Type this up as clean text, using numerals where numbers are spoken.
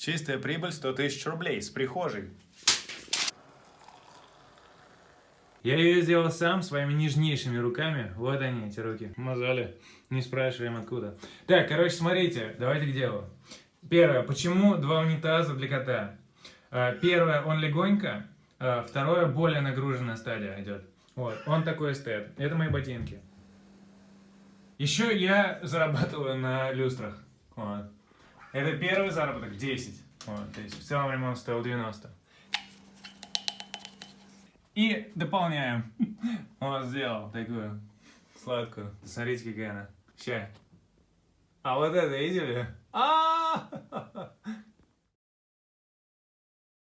Чистая прибыль 100 тысяч рублей с прихожей. Я ее сделал сам своими нежнейшими руками. Вот они, эти руки. Мозоли. Не спрашиваем откуда. Так, короче, смотрите, давайте к делу. Первое. Почему два унитаза для кота? Первое, он легонько. Второе, более нагруженная стадия идет. Вот, он такой эстет. Это мои ботинки. Еще я зарабатываю на люстрах. Вот. Это первый заработок 10. Вот, то есть в целом ремонт стоил 90. И дополняем. Он сделал такую сладкую. Смотрите, какая она. Ща. А вот это видели?